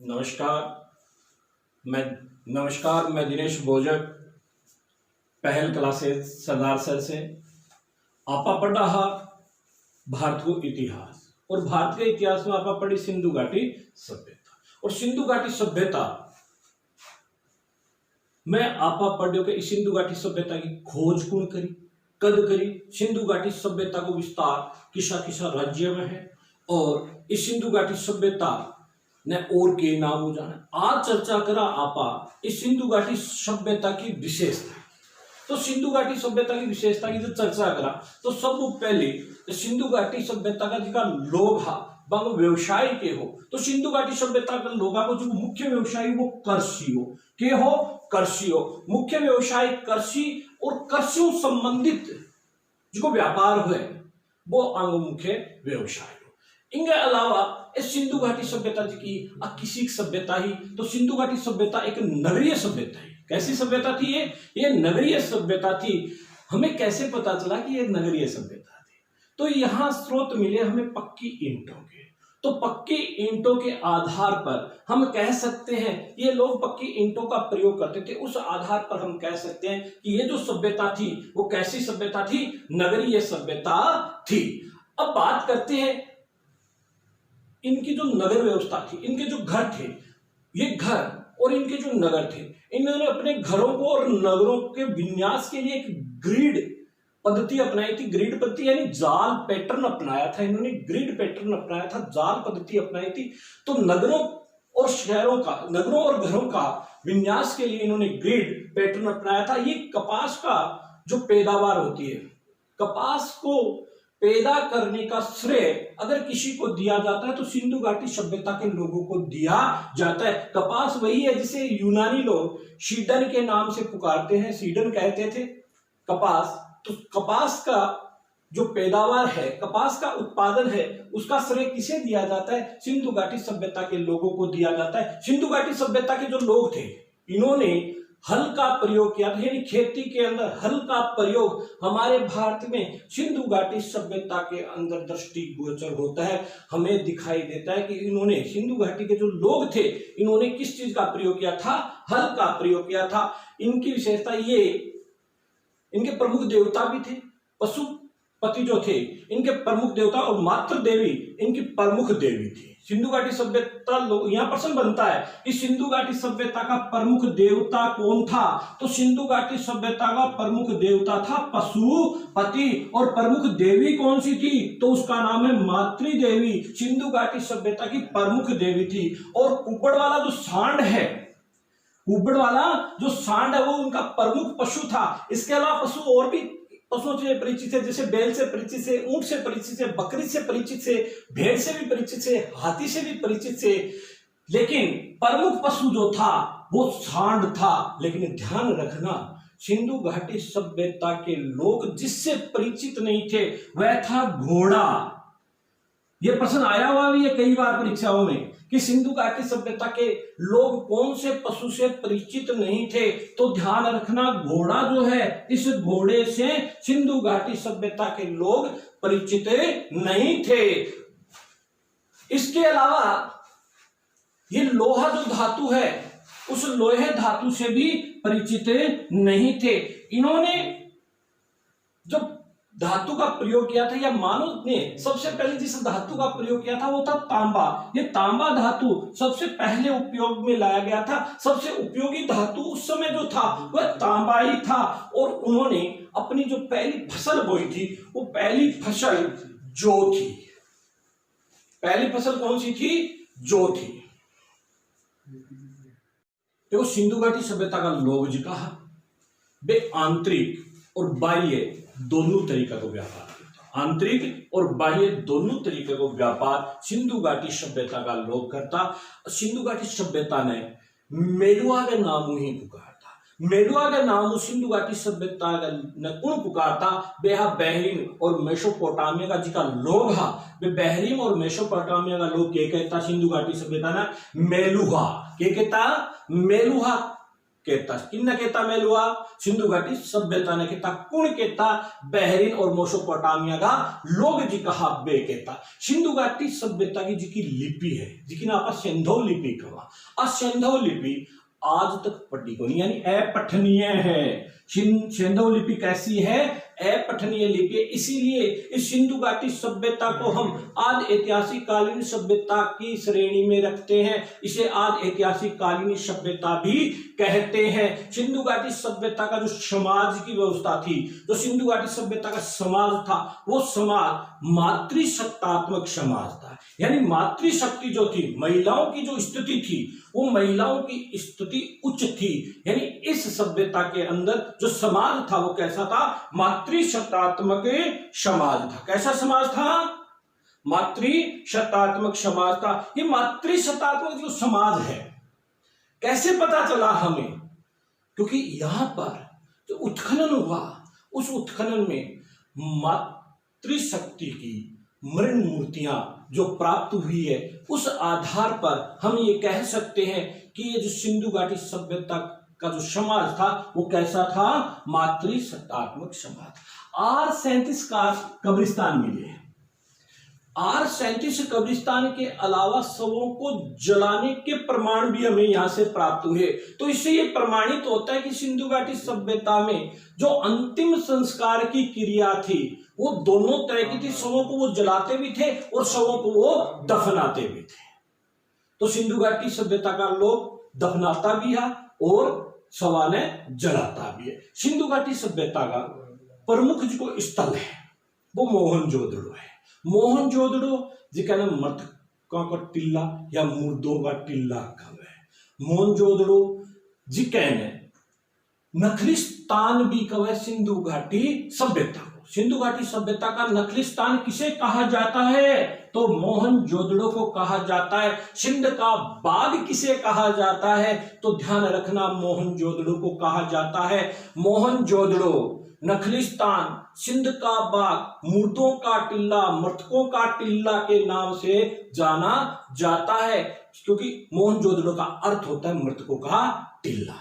नमस्कार। मैं दिनेश बोजक पहल क्लासेस सरदार सर से आपा पढ़ रहा भारत को इतिहास। और भारत के इतिहास में आपा पढ़ी सिंधु घाटी सभ्यता। और सिंधु घाटी सभ्यता में आपा पढ़ो कि सिंधु घाटी सभ्यता की खोज कौन करी, कद करी, सिंधु घाटी सभ्यता को विस्तार किसा किसा राज्य में है और इस सिंधु घाटी सभ्यता ने और के नाम हो जाना। आज चर्चा करा आपा इस सिंधु घाटी सभ्यता की विशेषता। तो सिंधु घाटी सभ्यता की विशेषता की जो चर्चा करा तो सब पहले सिंधु घाटी सभ्यता का जिका लोग हा बंग व्यवसाय के हो। तो सिंधु घाटी सभ्यता का लोगा को जो मुख्य व्यवसाय वो कृषि हो के हो, कृषि हो। मुख्य व्यवसाय कृषि और कृषि संबंधित जो व्यापार हुए वो अंग मुख्य व्यवसाय हो। इनके अलावा इस सिंधु घाटी सभ्यता की किसी सभ्यता ही तो सिंधु घाटी सभ्यता एक नगरीय सभ्यता है। कैसी सभ्यता थी ये नगरीय सभ्यता थी। हमें कैसे पता चला कि ये नगरीय सभ्यता थी? तो यहाँ स्रोत मिले हमें पक्की ईंटों के। तो पक्की ईंटों के आधार पर हम कह सकते हैं ये लोग पक्की ईंटों का प्रयोग करते थे। उस आधार पर हम कह सकते हैं कि ये जो सभ्यता थी वो कैसी सभ्यता थी? नगरीय सभ्यता थी। अब बात करते हैं इनकी जो नगर व्यवस्था थी, इनके जो घर थे, ये घर और इनके जो नगर थे, इन्होंने अपने घरों को और नगरों के विन्यास के लिए एक ग्रिड पद्धति अपनाई थी। ग्रिड पद्धति यानी जाल पैटर्न अपनाया था। इन्होंने ग्रिड पैटर्न अपनाया था, जाल पद्धति अपनाई थी। तो नगरों और शहरों का, नगरों और घरों का विन्यास के लिए इन्होंने ग्रिड पैटर्न अपनाया था। ये कपास का जो पैदावार होती है, कपास को पैदा करने का श्रेय अगर किसी को दिया जाता है तो सिंधु घाटी सभ्यता के लोगों को दिया जाता है। कपास वही है जिसे यूनानी लोग सीडन के नाम से पुकारते हैं, सीडन कहते थे कपास। तो कपास का जो पैदावार है, कपास का उत्पादन है, उसका श्रेय किसे दिया जाता है? सिंधु घाटी सभ्यता के लोगों को दिया जाता है। सिंधु घाटी सभ्यता के जो लोग थे इन्होंने हल का प्रयोग किया था, यानी खेती के अंदर हल का प्रयोग हमारे भारत में सिंधु घाटी सभ्यता के अंदर दृष्टिगोचर होता है। हमें दिखाई देता है कि इन्होंने, सिंधु घाटी के जो लोग थे, इन्होंने किस चीज का प्रयोग किया था? हल का प्रयोग किया था। इनकी विशेषता ये, इनके प्रमुख देवता भी थे, पशुपति जो थे इनके प्रमुख देवता, और मातृ देवी इनकी प्रमुख देवी थी। सिंधु घाटी सभ्यता, यहां प्रश्न बनता है कि सिंधु घाटी सभ्यता का प्रमुख देवता कौन था? तो सिंधु घाटी सभ्यता का प्रमुख देवता था पशुपति। और प्रमुख देवी कौन सी थी? तो उसका नाम है मातृ देवी। सिंधु घाटी सभ्यता की प्रमुख देवी थी। और कुबड़ वाला जो सांड है, कुबड़ वाला जो सांड है वो उनका प्रमुख पशु था। इसके अलावा पशु और भी पशुओं से परिचित है, जैसे बैल से परिचित है, ऊंट से परिचित है, बकरी से परिचित है, भेड़ से भी परिचित है, हाथी से भी परिचित है। लेकिन प्रमुख पशु जो था वो सांड था। लेकिन ध्यान रखना, सिंधु घाटी सभ्यता के लोग जिससे परिचित नहीं थे वह था घोड़ा। यह प्रश्न आया हुआ भी है कई बार परीक्षाओं में कि सिंधु घाटी सभ्यता के लोग कौन से पशु से परिचित नहीं थे? तो ध्यान रखना, घोड़ा जो है, इस घोड़े से सिंधु घाटी सभ्यता के लोग परिचित नहीं थे। इसके अलावा ये लोहा जो धातु है, उस लोहे धातु से भी परिचित नहीं थे। इन्होंने जो धातु का प्रयोग किया था, या मानव ने सबसे पहले जिस धातु का प्रयोग किया था वो था तांबा। ये तांबा धातु सबसे पहले उपयोग में लाया गया था। सबसे उपयोगी धातु उस समय जो था वह तांबा ही था। और उन्होंने अपनी जो पहली फसल बोई थी वो पहली फसल जौ थी। पहली फसल कौन सी थी? जौ थी। तो सिंधु घाटी सभ्यता का लोग जी कहा वे आंतरिक और बाह्य दोनों तरीका को व्यापार करता। आंतरिक और बाह्य दोनों तरीके को व्यापार सिंधु घाटी सभ्यता का लोग करता। सिंधु घाटी सभ्यता ने मेरुआ के नाम ही पुकारता। मेरुआ के नाम सिंधु घाटी सभ्यता ने कौन पुकारता? बेहा बहरीन और मेसोपोटामिया का जिका लोग हा, वे बहरीन और मेसोपोटामिया का लोग के कहता सिंधु घाटी सभ्यता ने मेलुहा। के कहता? मेलुहा केता किन केता मेल हुआ सिंधु घाटी सभ्यता ने केता कुण केता बहरीन और मेसोपोटामिया का लोग जी कहा बे केता सिंधु घाटी सभ्यता की जी लिपि है जिकी ना आप सिंधो लिपि कहा और सिंधो लिपि आज तक पढ़ी को नहीं यानी अपठनीय है। सिंधो लिपि कैसी है अपठनीय लिपि है। इसीलिए इस सिंधु घाटी सभ्यता को हम आदि ऐतिहासिक कालीन सभ्यता की श्रेणी में रखते हैं। इसे आदि ऐतिहासिक कालीन सभ्यता भी कहते हैं। सिंधु घाटी सभ्यता का जो समाज की व्यवस्था थी जो सिंधु घाटी सभ्यता का समाज था वो समाज मातृसत्तात्मक समाज था यानी मातृशक्ति जो थी महिलाओं की जो स्थिति थी वो महिलाओं की स्थिति उच्च थी यानी इस सभ्यता के अंदर जो समाज था वो कैसा था मातृसत्तात्मक समाज था। कैसा समाज था मातृसत्तात्मक समाज था। ये मातृसत्तात्मक जो समाज है कैसे पता चला हमें क्योंकि यहां पर जो उत्खनन हुआ उस उत्खनन में मातृशक्ति की मृण मूर्तियां जो प्राप्त हुई है उस आधार पर हम ये कह सकते हैं कि ये जो सिंधु घाटी सभ्यता का जो समाज था वो कैसा था मातृसत्तात्मक समाज। R37 का कब्रिस्तान मिले हैं। R37 कब्रिस्तान के अलावा शवों को जलाने के प्रमाण भी हमें यहां से प्राप्त हुए तो इससे ये प्रमाणित होता है कि सिंधु घाटी सभ्यता में जो अंतिम संस्कार की क्रिया थी वो दोनों तरह की थी। शवों को वो जलाते भी थे और शवों को वो दफनाते भी थे। तो सिंधु घाटी सभ्यता का लोग दफनाता भी है और शवा ने जलाता भी है। सिंधु घाटी सभ्यता का प्रमुख जो स्थल है वो मोहनजोदड़ो है। मोहनजोदड़ो जिसका नाम मृतकों का टिल्ला या मुर्दों का टिल्ला कहा है। मोहनजोदड़ो जिसका नखलिस्तान भी कहा सिंधु घाटी सभ्यता को। सिंधु घाटी सभ्यता का नखलिस्तान किसे कहा जाता है तो मोहनजोदड़ो को कहा जाता है। सिंध का बाग किसे कहा जाता है तो ध्यान रखना मोहनजोदड़ो को कहा जाता है। मोहनजोदड़ो नखलिस्तान सिंध का बाग मुर्दों का टिल्ला मृतकों का टिल्ला के नाम से जाना जाता है क्योंकि मोहनजोदड़ो का अर्थ होता है मृतकों का टिल्ला।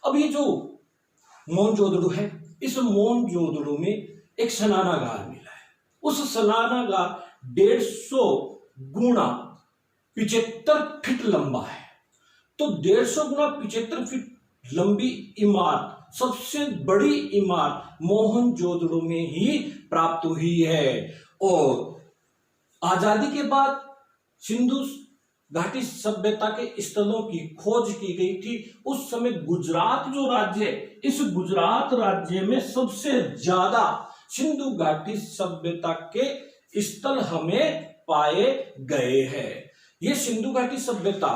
अब ये जो मोहनजोदड़ो है इस मोहनजोदड़ो में एक स्नानागार मिला है। उस स्नानागार 150 गुणा 75 फीट लंबा है। तो 150 गुणा 75 फीट लंबी इमारत सबसे बड़ी इमारत मोहनजोदड़ो में ही प्राप्त हुई है। और आजादी के बाद सिंधु घाटी सभ्यता के स्थलों की खोज की गई थी। उस समय गुजरात जो राज्य है इस गुजरात राज्य में सबसे ज्यादा सिंधु घाटी सभ्यता के स्थल हमें पाए गए हैं। ये सिंधु घाटी सभ्यता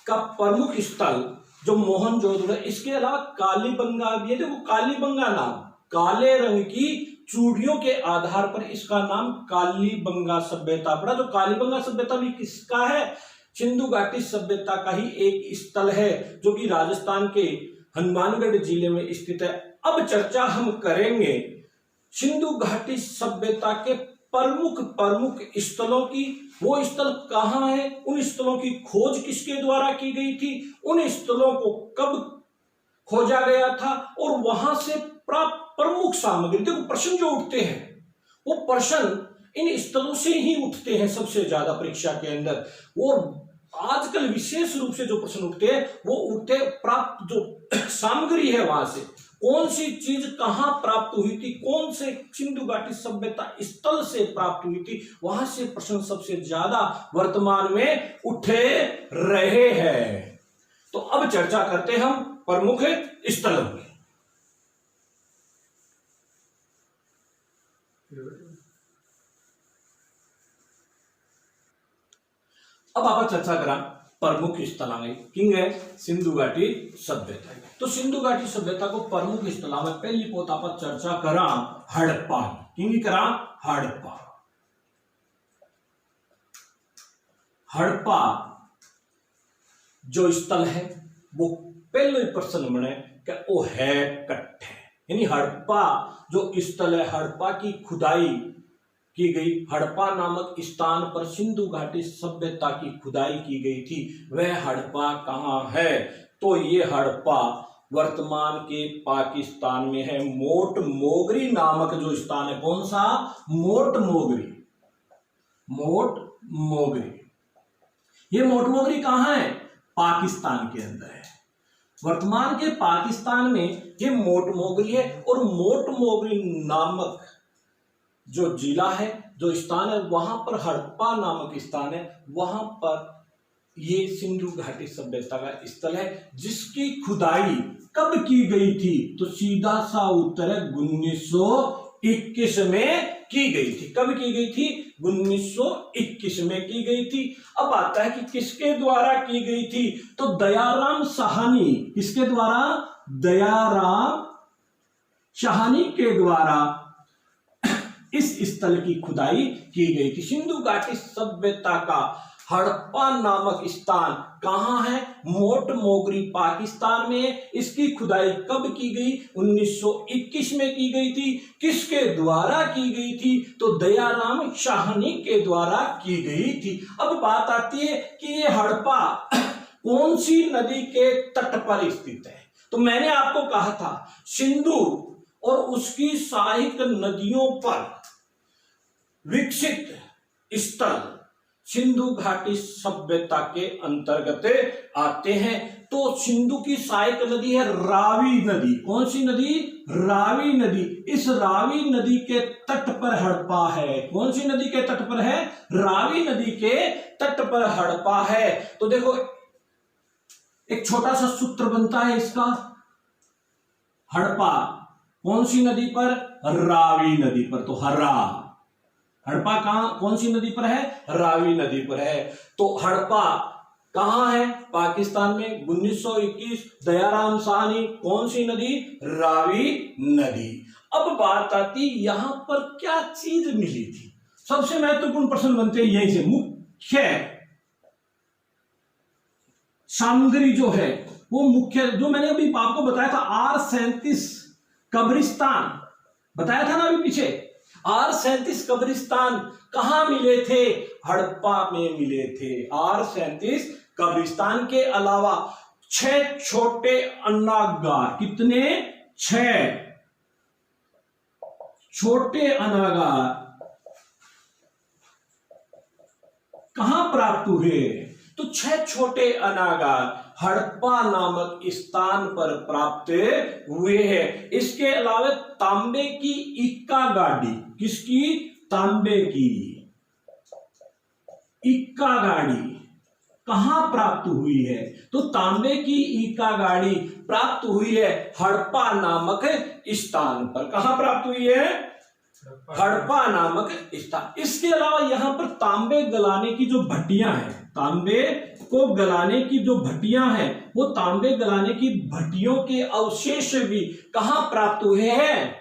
का प्रमुख स्थल जो मोहनजोदड़ो है इसके अलावा कालीबंगा भी है। देखो कालीबंगा नाम काले रंग की चूड़ियों के आधार पर इसका नाम कालीबंगा सभ्यता पड़ा। जो कालीबंगा सभ्यता भी किसका है सिंधु घाटी सभ्यता का ही एक स्थल है जो कि राजस्थान के हनुमानगढ़ जिले में स्थित है। अब चर्चा हम करेंगे सिंधु घाटी सभ्यता के प्रमुख स्थलों की। वो स्थल कहाँ है उन स्थलों की खोज किसके द्वारा की गई थी उन स्थलों को कब खोजा गया था और वहां से प्राप्त प्रमुख सामग्री। देखो प्रश्न जो उठते हैं वो प्रश्न इन स्थलों से ही उठते हैं सबसे ज्यादा परीक्षा के अंदर। और आजकल विशेष रूप से जो प्रश्न उठते हैं वो उठते प्राप्त जो सामग्री है वहां से कौन सी चीज कहां प्राप्त हुई थी कौन से सिंधु घाटी सभ्यता स्थल से प्राप्त हुई थी वहां से प्रश्न सबसे ज्यादा वर्तमान में उठे रहे हैं। तो अब चर्चा करते हम प्रमुख स्थलों की। अब आप चर्चा करा प्रमुख स्थलों में किंग है सिंधु घाटी सभ्यता। तो सिंधु घाटी सभ्यता को प्रमुख स्थलों में पहली पोत आप चर्चा करा हड़प्पा किंग करा हड़प्पा। हड़प्पा जो स्थल है वो पहले प्रश्न बने कि वो है कट्ठे यानी हड़प्पा जो स्थल है हड़प्पा की खुदाई की गई, हड़प्पा नामक स्थान पर सिंधु घाटी सभ्यता की खुदाई की गई थी। वह हड़प्पा कहाँ है? तो ये हड़प्पा वर्तमान के पाकिस्तान में है। मोट मोगरी नामक जो स्थान है, कौन सा? मोट मोगरी। मोट मोगरी, ये मोट मोगरी कहाँ है? पाकिस्तान के अंदर है। वर्तमान के पाकिस्तान में ये मोट मोगरी है। और मोट मोगरी नामक जो जिला है, जो स्थान है, वहां पर हड़प्पा नामक स्थान है। वहां पर ये सिंधु घाटी सभ्यता का स्थल है, जिसकी खुदाई कब की गई थी? तो सीधा सा उत्तर है 1921 में की गई थी। कब की गई थी? 1921 में की गई थी। अब आता है कि किसके द्वारा की गई थी? तो दयाराम साहनी। किसके द्वारा? दयाराम साहनी के द्वारा इस स्थल की खुदाई की गई थी। सिंधु घाटी सभ्यता का हड़प्पा नामक स्थान कहां है? मोट मोगरी, पाकिस्तान में। इसकी खुदाई कब की गई? 1921 में की गई थी। किसके द्वारा की गई थी? तो दयाराम साहनी के द्वारा की गई थी। अब बात आती है कि ये हड़प्पा कौन सी नदी के तट पर स्थित है? तो मैंने आपको कहा था सिंधु और उसकी सहायक नदियों पर विकसित स्थल सिंधु घाटी सभ्यता के अंतर्गत आते हैं। तो सिंधु की सहायक नदी है रावी नदी। कौन सी नदी? रावी नदी। इस रावी नदी के तट पर हड़प्पा है। कौन सी नदी के तट पर है? रावी नदी के तट पर हड़प्पा है। तो देखो, एक छोटा सा सूत्र बनता है इसका। हड़प्पा कौन सी नदी पर? रावी नदी पर। तो हड़प्पा कहां, कौन सी नदी पर है? रावी नदी पर है। तो हड़प्पा कहां है? पाकिस्तान में। 1921, दयाराम साहनी, कौन सी नदी? रावी नदी। अब बात आती यहां पर क्या चीज मिली थी? सबसे महत्वपूर्ण प्रश्न बनते हैं यहीं से। मुख्य सामग्री जो है वो मुख्य, जो मैंने अभी आपको बताया था R37 कब्रिस्तान, बताया था ना अभी पीछे। R37 कब्रिस्तान कहां मिले थे? हड़प्पा में मिले थे। R37 कब्रिस्तान के अलावा 6 छोटे अन्नागार। कितने? 6 छोटे अन्नागार कहां प्राप्त हुए? तो 6 छोटे अन्नागार हड़प्पा नामक स्थान पर प्राप्त हुए हैं। इसके अलावा तांबे की इक्का गाड़ी। किसकी? तांबे की इक्का गाड़ी कहां प्राप्त हुई है? तो तांबे की इक्का गाड़ी प्राप्त हुई है हड़प्पा नामक स्थान पर। कहां प्राप्त हुई है? हड़प्पा नामक स्थान। इसके अलावा यहां पर तांबे गलाने की जो भट्टियां हैं, तांबे को गलाने की जो भट्टियां हैं, वो तांबे गलाने की भट्टियों के अवशेष भी कहां प्राप्त हुए हैं?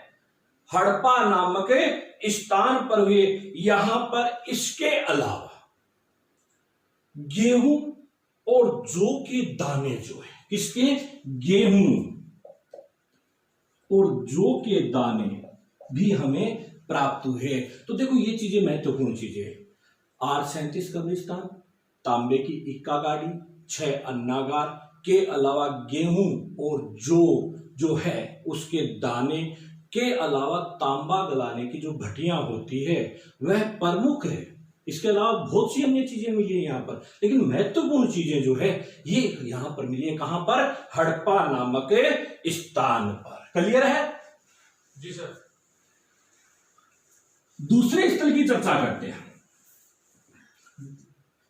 हड़प्पा नामक स्थान पर हुए। यहां पर इसके अलावा गेहूं और जौ के दाने जो है, किसके? गेहूं और जौ के दाने भी हमें प्राप्त हुए। तो देखो, ये चीजें महत्वपूर्ण चीजें। R37 कब्रिस्तान, तांबे की इक्का गाड़ी, 6 अन्नागार के अलावा गेहूं और जौ जो है उसके दाने के अलावा तांबा गलाने की जो भट्टियां होती है वह प्रमुख है। इसके अलावा बहुत सी अन्य चीजें मिली है यहाँ पर, लेकिन महत्वपूर्ण चीजें जो है ये यहाँ पर मिली है। कहां पर? हड़प्पा नामक स्थान पर। क्लियर है? जी सर। दूसरे स्थल की चर्चा करते हैं।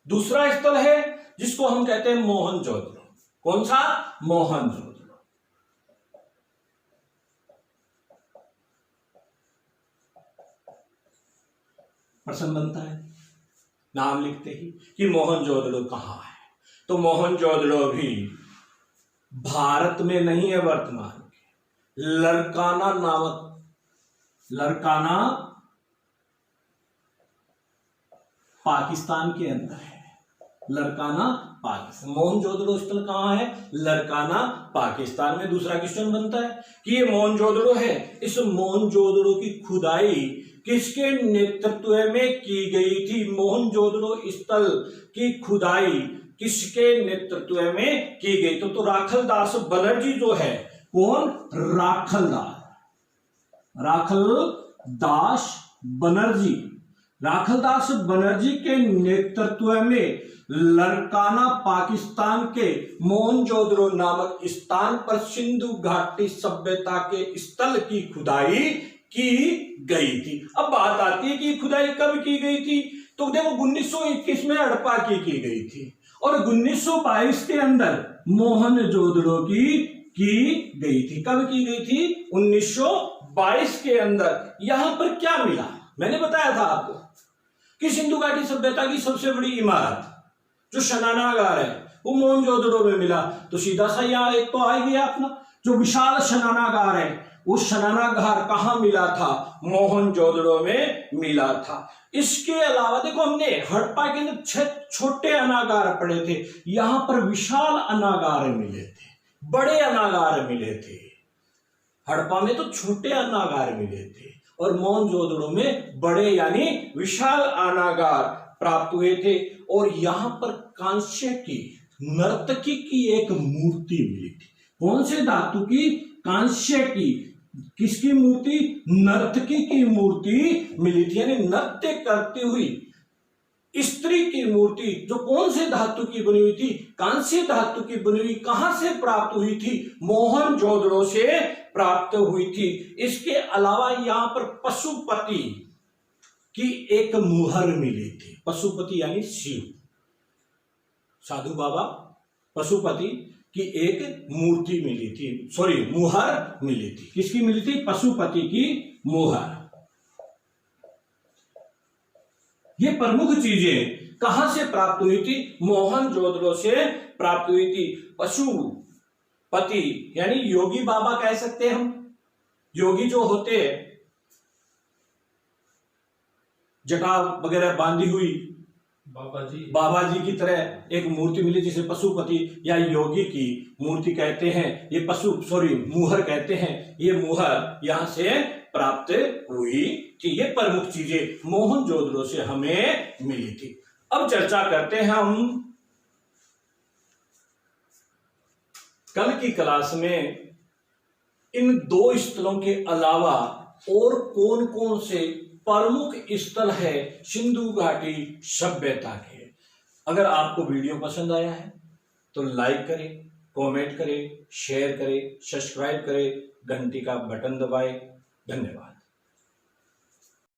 दूसरा स्थल है जिसको हम कहते हैं मोहनजोदड़ो। कौन सा? मोहनजोदड़ो। प्रश्न बनता है नाम लिखते ही कि मोहनजोदड़ो कहां है। तो मोहनजोदड़ो भी भारत में नहीं है वर्तमान के। लरकाना नामक, लरकाना पाकिस्तान के अंदर है। लरकाना पाकिस्तान। मोहनजोदड़ो स्थल कहां है? लरकाना पाकिस्तान में। दूसरा क्वेश्चन बनता है कि ये मोहनजोदड़ो है, इस मोहनजोदड़ो की खुदाई किसके नेतृत्व में की गई थी? मोहनजोदड़ो स्थल की खुदाई किसके नेतृत्व में की गई? तो राखलदास बनर्जी जो है, कौन? राखलदास बनर्जी। राखलदास बनर्जी के नेतृत्व में लरकाना पाकिस्तान के मोहनजोदड़ो नामक स्थान पर सिंधु घाटी सभ्यता के स्थल की खुदाई की गई थी। अब बात आती है कि खुदाई कब की गई थी? तो देखो 1921 में हड़प्पा की गई थी और 1922 के अंदर मोहनजोदड़ो की गई थी। कब की गई थी? 1922 के अंदर। यहां पर क्या मिला? मैंने बताया था आपको कि सिंधु घाटी सभ्यता की सबसे बड़ी इमारत जो शनानागार है वो मोहनजोदड़ो में मिला। तो सीधा सा यहाँ एक तो आ गया अपना जो विशाल शनानागार है, वो शनानागार कहाँ मिला था? मोहनजोदड़ो में मिला था। इसके अलावा देखो हमने हड़प्पा के अंदर 6 छोटे अनागार पड़े थे, यहां पर विशाल अनागार मिले थे, बड़े अनागार मिले थे। हड़प्पा में तो छोटे अनागार मिले थे और मोहनजोदड़ो में बड़े यानी विशाल अनागार प्राप्त हुए थे। और यहां पर कांस्य की नर्तकी की एक मूर्ति मिली थी। कौन से धातु की? कांस्य की। किसकी मूर्ति? नर्तकी की मूर्ति मिली थी, यानी नृत्य करती हुई स्त्री की मूर्ति जो कौन से धातु की बनी हुई थी? कांस्य धातु की बनी हुई। कहां से प्राप्त हुई थी? मोहनजोदड़ो से प्राप्त हुई थी। इसके अलावा यहां पर पशुपति की एक मुहर मिली थी। पशुपति यानी शिव, साधु बाबा पशुपति की एक मूर्ति मिली थी, सॉरी मुहर मिली थी। किसकी मिली थी? पशुपति की मुहर। ये प्रमुख चीजें कहां से प्राप्त हुई थी? मोहनजोदड़ो से प्राप्त हुई थी। पशुपति यानी योगी बाबा कह सकते हैं हम। योगी जो होते हैं जटा वगैरह बांधी हुई बाबा जी की तरह एक मूर्ति मिली जिसे पशुपति या योगी की मूर्ति कहते हैं। ये मुहर कहते हैं। ये मुहर यहां से प्राप्त हुई थी। ये प्रमुख चीजें मोहनजोदड़ो से हमें मिली थी। अब चर्चा करते हैं हम कल की क्लास में इन 2 स्थलों के अलावा और कौन कौन से प्रमुख स्थल है सिंधु घाटी सभ्यता के। अगर आपको वीडियो पसंद आया है तो लाइक करें, कमेंट करें, शेयर करें, सब्सक्राइब करें, घंटी का बटन दबाएं। धन्यवाद।